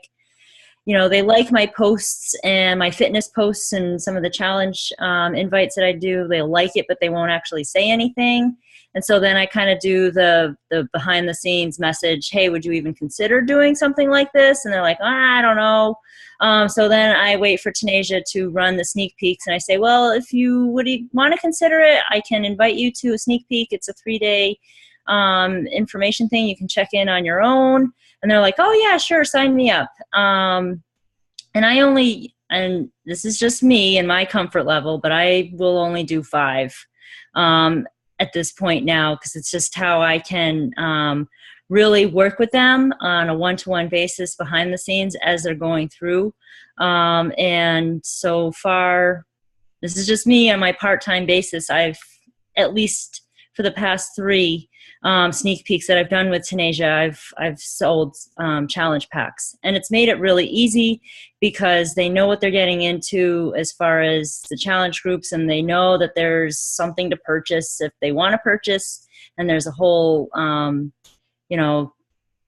you know, they like my posts and my fitness posts and some of the challenge invites that I do, they like it, but they won't actually say anything. And so then I kind of do the behind the scenes message, hey, would you even consider doing something like this? And they're like, I don't know. So then I wait for Tanasia to run the sneak peeks, and I say, well, if you would want to consider it, I can invite you to a sneak peek. It's a 3-day information thing. You can check in on your own. And they're like, oh yeah, sure, sign me up. And this is just me and my comfort level, but I will only do 5 at this point now, because it's just how I can really work with them on a one-to-one basis behind the scenes as they're going through. And so far, this is just me on my part-time basis. I've, at least for the past 3 sneak peeks that I've done with Tanasia, I've sold challenge packs. And it's made it really easy because they know what they're getting into as far as the challenge groups, and they know that there's something to purchase if they want to purchase, and there's a whole you know,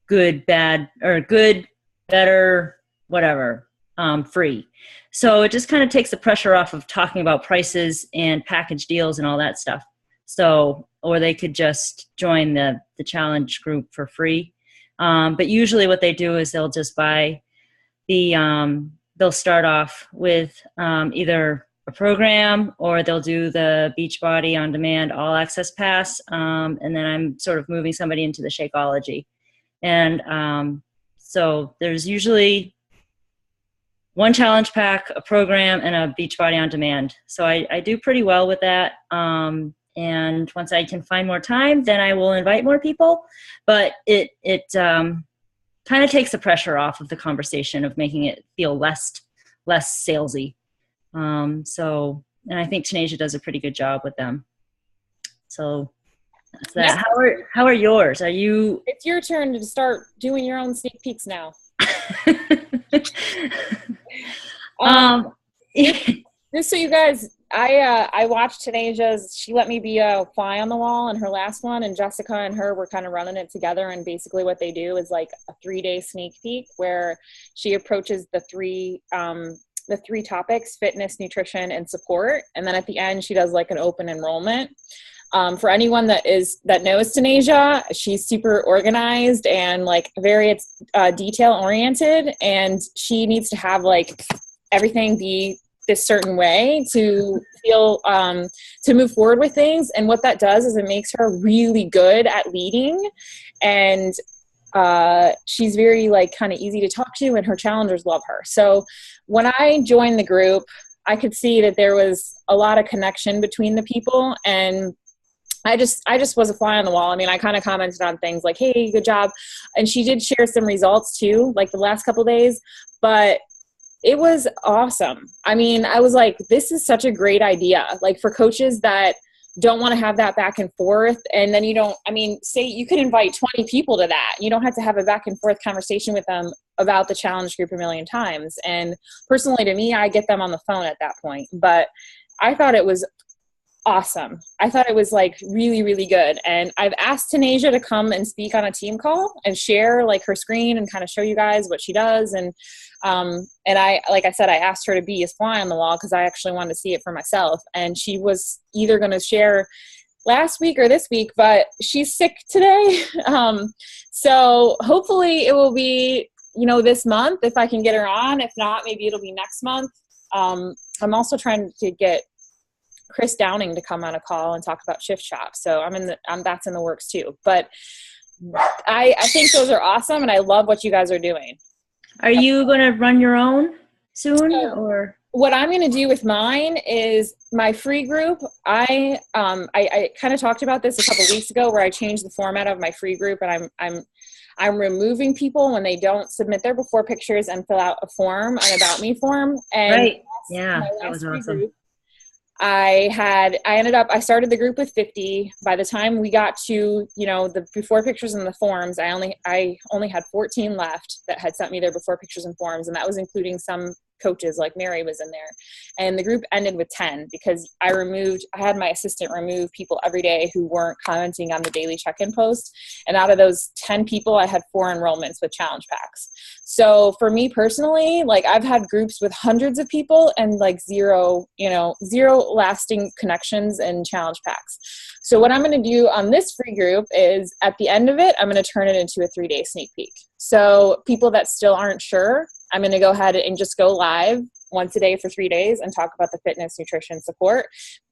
good, bad, or good, better, whatever, free. So it just kind of takes the pressure off of talking about prices and package deals and all that stuff. So, or they could just join the challenge group for free. But usually what they do is they'll just buy they'll start off with either a program, or they'll do the Beachbody on demand all access pass, and then I'm sort of moving somebody into the Shakeology. And so there's usually 1 challenge pack, a program, and a Beachbody on demand. So I do pretty well with that. And once I can find more time, then I will invite more people. But it kind of takes the pressure off of the conversation of making it feel less salesy. And I think Tanasia does a pretty good job with them. So That's that. How are yours? Are you? It's your turn to start doing your own sneak peeks now. Just so you guys, I watched Tanasia's. She let me be a fly on the wall in her last one, and Jessica and her were kind of running it together. And basically, what they do is like a 3-day sneak peek where she approaches the three topics: fitness, nutrition, and support. And then at the end, she does like an open enrollment. For anyone that knows Tanasia, she's super organized and like very detail oriented, and she needs to have like everything be this certain way to feel to move forward with things. And what that does is it makes her really good at leading, and she's very like kind of easy to talk to, and her challengers love her. So when I joined the group, I could see that there was a lot of connection between the people, and I just was a fly on the wall. I mean, I kind of commented on things like, hey, good job. And she did share some results too, like the last couple of days, but it was awesome. I mean, I was like, this is such a great idea. Like for coaches that don't want to have that back and forth. And then say you could invite 20 people to that. You don't have to have a back and forth conversation with them about the challenge group a million times. And personally to me, I get them on the phone at that point, but I thought it was awesome. I thought it was like really, really good. And I've asked Tanasia to come and speak on a team call and share like her screen and kind of show you guys what she does. And I, like I said, I asked her to be a fly on the wall because I actually wanted to see it for myself. And she was either going to share last week or this week, but she's sick today. So hopefully it will be, this month if I can get her on. If not, maybe it'll be next month. I'm also trying to get Chris Downing to come on a call and talk about shift shop. So that's in the works too. But I think those are awesome, and I love what you guys are doing. Are you going to run your own soon, or? What I'm going to do with mine is my free group. I kind of talked about this a couple weeks ago, where I changed the format of my free group, and I'm removing people when they don't submit their before pictures and fill out a form, an about me form. And right. Yeah, that was awesome. Group, I started the group with 50. By the time we got to, the before pictures and the forms, I only had 14 left that had sent me their before pictures and forms. And that was including some coaches, like Mary was in there. And the group ended with 10 because I had my assistant remove people every day who weren't commenting on the daily check-in post. And out of those 10 people, I had 4 enrollments with challenge packs. So for me personally, like I've had groups with hundreds of people and like zero lasting connections and challenge packs. So what I'm going to do on this free group is at the end of it, I'm going to turn it into a 3-day sneak peek. So people that still aren't sure, I'm going to go ahead and just go live once a day for 3 days and talk about the fitness, nutrition, support,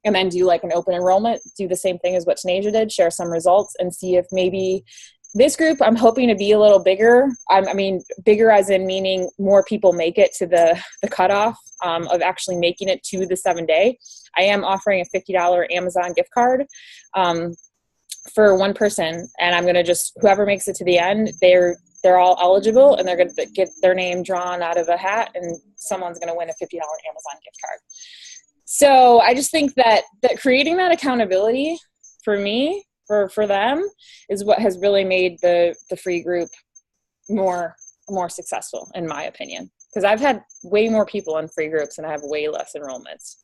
and then do like an open enrollment, do the same thing as what Tanasia did, share some results and see if maybe this group, I'm hoping to be a little bigger. Bigger as in meaning more people make it to the cutoff of actually making it to the 7-day. I am offering a $50 Amazon gift card for one person, and I'm going to just, whoever makes it to the end, they're all eligible, and they're going to get their name drawn out of a hat, and someone's going to win a $50 Amazon gift card. So I just think that creating that accountability for me, for them, is what has really made the free group more successful, in my opinion. Because I've had way more people in free groups, and I have way less enrollments.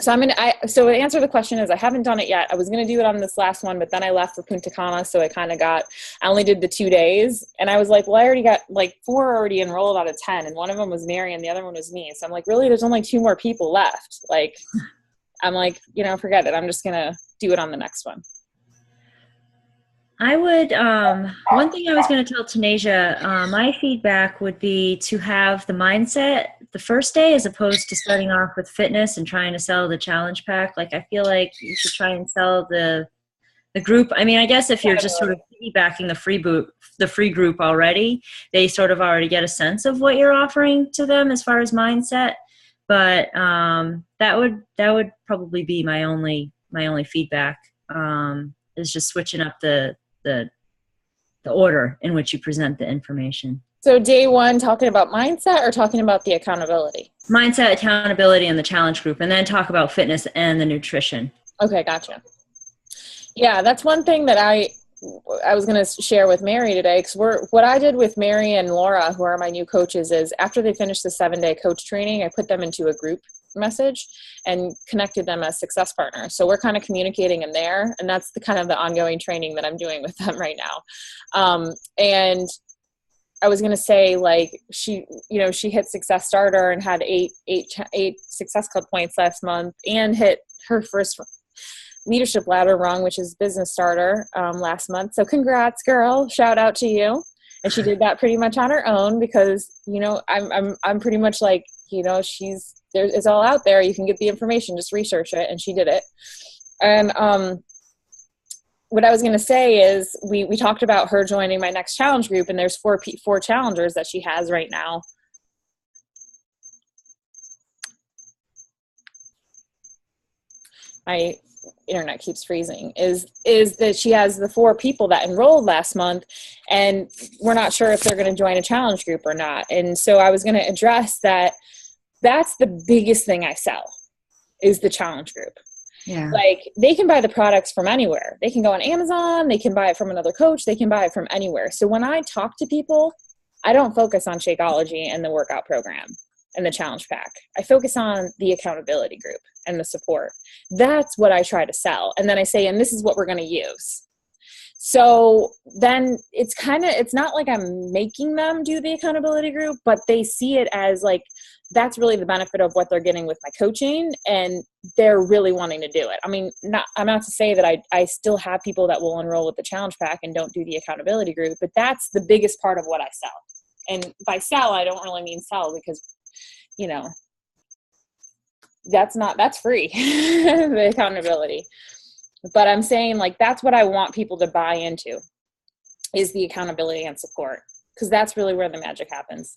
So to answer the question is I haven't done it yet. I was going to do it on this last one, but then I left for Punta Cana. So I only did the 2 days, and I was like, well, I already got like 4 already enrolled out of 10. And one of them was Mary and the other one was me. So I'm like, really, there's only 2 more people left. Like, I'm like, forget it. I'm just going to do it on the next one. I would, one thing I was going to tell Tanasia, my feedback would be to have the mindset the first day as opposed to starting off with fitness and trying to sell the challenge pack. Like, I feel like you should try and sell the group. I mean, I guess if you're just sort of piggybacking the free group already, they sort of already get a sense of what you're offering to them as far as mindset. But that would probably be my only feedback, is just switching up the order in which you present the information. So day one, talking about mindset or talking about the accountability? Mindset, accountability, and the challenge group, and then talk about fitness and the nutrition. Okay, gotcha. Yeah, that's one thing that I was going to share with Mary today, because what I did with Mary and Laura, who are my new coaches, is after they finished the 7-day coach training, I put them into a group message and connected them as success partners. So we're kind of communicating in there, and that's the kind of the ongoing training that I'm doing with them right now. And I was going to say, like, she hit Success Starter and had eight Success Club points last month, and hit her first leadership ladder rung, which is Business Starter, last month. So congrats, girl. Shout out to you. And she did that pretty much on her own, because, I'm pretty much like, it's all out there. You can get the information, just research it. And she did it. And, what I was going to say is we talked about her joining my next challenge group, and there's four challengers that she has right now. My internet keeps freezing. Is that she has the 4 people that enrolled last month, and we're not sure if they're going to join a challenge group or not. And so I was going to address that. That's the biggest thing I sell, is the challenge group. Yeah. Like, they can buy the products from anywhere. They can go on Amazon. They can buy it from another coach. They can buy it from anywhere. So when I talk to people, I don't focus on Shakeology and the workout program and the challenge pack. I focus on the accountability group and the support. That's what I try to sell. And then I say, and this is what we're going to use. So then it's not like I'm making them do the accountability group, but they see it as like, that's really the benefit of what they're getting with my coaching, and they're really wanting to do it. I mean, I'm not to say that I still have people that will enroll with the challenge pack and don't do the accountability group, but that's the biggest part of what I sell. And by sell, I don't really mean sell, because, that's free, the accountability. But I'm saying, like, that's what I want people to buy into, is the accountability and support, because that's really where the magic happens.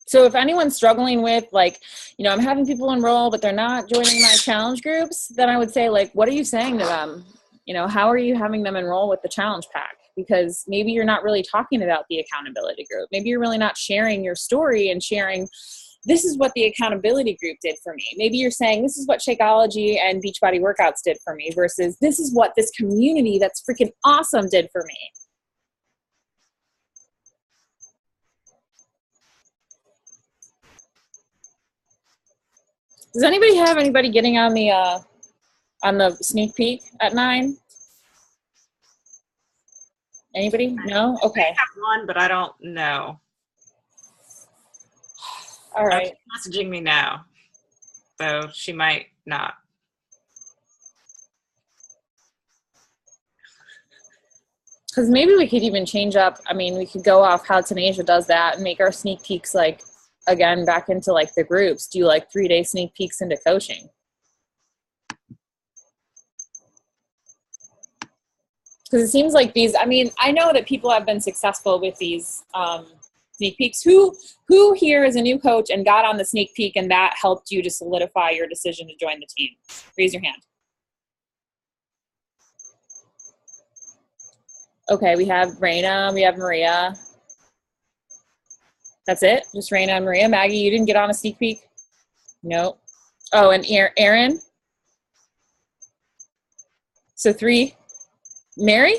So if anyone's struggling with, like, I'm having people enroll, but they're not joining my challenge groups, then I would say, like, what are you saying to them? How are you having them enroll with the challenge pack? Because maybe you're not really talking about the accountability group. Maybe you're really not sharing your story and sharing, this is what the accountability group did for me. Maybe you're saying, this is what Shakeology and Beachbody workouts did for me, versus this is what this community that's freaking awesome did for me. Does anybody have anybody getting on the sneak peek at 9? Anybody? No? Okay. I have one, but I don't know. All right. She's messaging me now, so she might not. Because maybe we could even change up. I mean, we could go off how Tanasia does that and make our sneak peeks, like, again, back into, like, the groups. Do, like, 3-day sneak peeks into coaching. Because it seems like these, I mean, I know that people have been successful with these sneak peeks. Who here is a new coach and got on the sneak peek, and that helped you to solidify your decision to join the team? Raise your hand. Okay, we have Raina, we have Maria. That's it? Just Raina and Maria. Maggie, you didn't get on a sneak peek? No. Oh, and Aaron? So 3. Mary?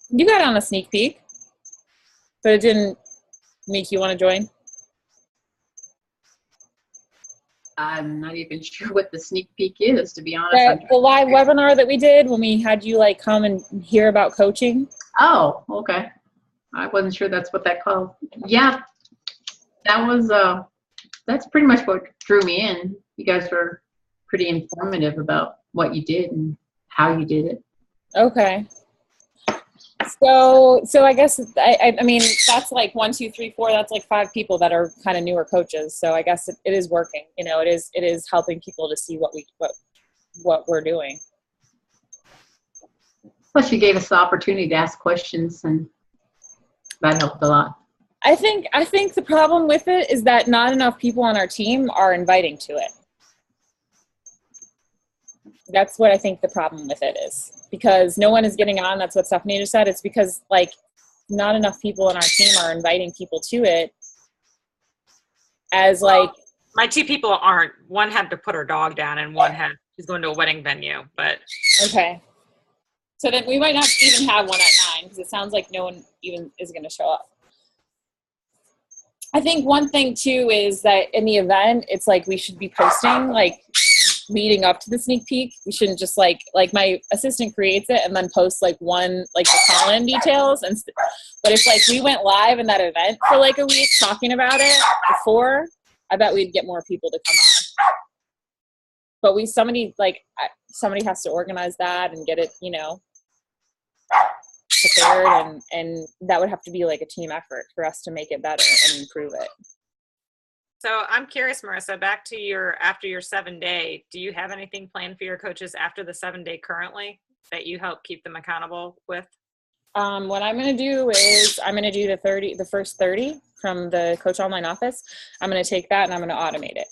You got on a sneak peek, but it didn't make you want to join? I'm not even sure what the sneak peek is, to be honest. The live webinar that we did when we had you, like, come and hear about coaching. Oh, okay. I wasn't sure that's what that called. Yeah, that was, that's pretty much what drew me in. You guys were pretty informative about what you did and how you did it. Okay. So I guess, I mean, that's like 1, 2, 3, 4, that's like 5 people that are kind of newer coaches. So I guess it is working, it is helping people to see what we're doing. Plus you gave us the opportunity to ask questions, and that helped a lot. I think the problem with it is that not enough people on our team are inviting to it. That's what I think the problem with it is, because no one is getting on. That's what Stephanie just said. It's because like not enough people in our team are inviting people to it as like. My 2 people aren't. One had to put her dog down and she's going to a wedding venue, but. Okay. So then we might not even have one at 9 because it sounds like no one even is going to show up. I think one thing too is that in the event, it's like we should be posting like leading up to the sneak peek. We shouldn't just like my assistant creates it and then posts like one, like the call-in details. But if like we went live in that event for like a week talking about it before, I bet we'd get more people to come on. But somebody has to organize that and get it, you know, prepared, and that would have to be like a team effort for us to make it better and improve it. So I'm curious, Marissa, back to after your 7-day, do you have anything planned for your coaches after the 7-day currently that you help keep them accountable with? What I'm going to do is I'm going to do the first 30 from the Coach Online office. I'm going to take that and I'm going to automate it.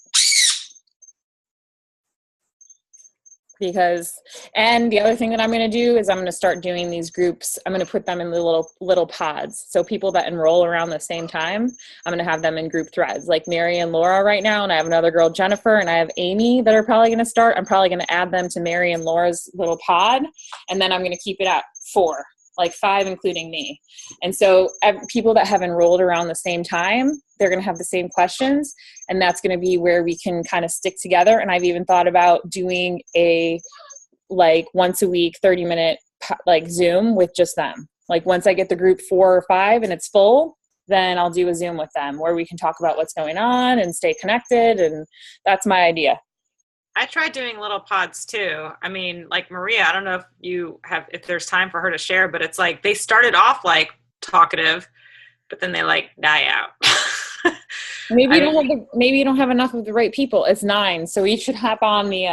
And the other thing that I'm going to do is I'm going to start doing these groups. I'm going to put them in the little pods. So people that enroll around the same time, I'm going to have them in group threads, like Mary and Laura right now. And I have another girl, Jennifer, and I have Amy that are probably going to start. I'm probably going to add them to Mary and Laura's little pod. And then I'm going to keep it at 4, like 5, including me. And so people that have enrolled around the same time, they're going to have the same questions. And that's going to be where we can kind of stick together. And I've even thought about doing a like once a week, 30-minute like Zoom with just them. Like once I get the group 4 or 5 and it's full, then I'll do a Zoom with them where we can talk about what's going on and stay connected. And that's my idea. I tried doing little pods too. I mean, like Maria, I don't know if there's time for her to share, but it's like they started off like talkative, but then they like die out. Maybe you don't have enough of the right people. It's 9, so we should hop on the.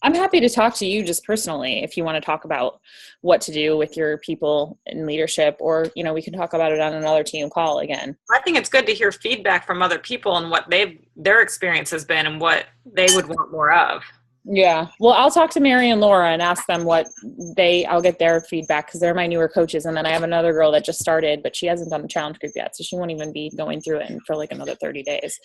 I'm happy to talk to you just personally if you want to talk about what to do with your people in leadership, or, you know, we can talk about it on another team call again. I think it's good to hear feedback from other people and what their experience has been and what they would want more of. Yeah. Well, I'll talk to Mary and Laura and ask them I'll get their feedback because they're my newer coaches. And then I have another girl that just started, but she hasn't done a challenge group yet. So she won't even be going through it for like another 30 days.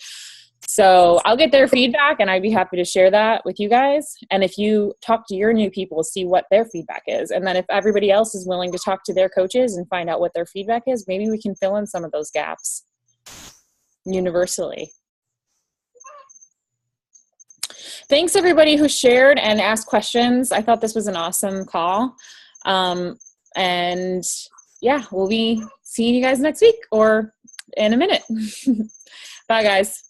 So I'll get their feedback and I'd be happy to share that with you guys. And if you talk to your new people, see what their feedback is. And then if everybody else is willing to talk to their coaches and find out what their feedback is, maybe we can fill in some of those gaps universally. Thanks everybody who shared and asked questions. I thought this was an awesome call. And yeah, we'll be seeing you guys next week or in a minute. Bye guys.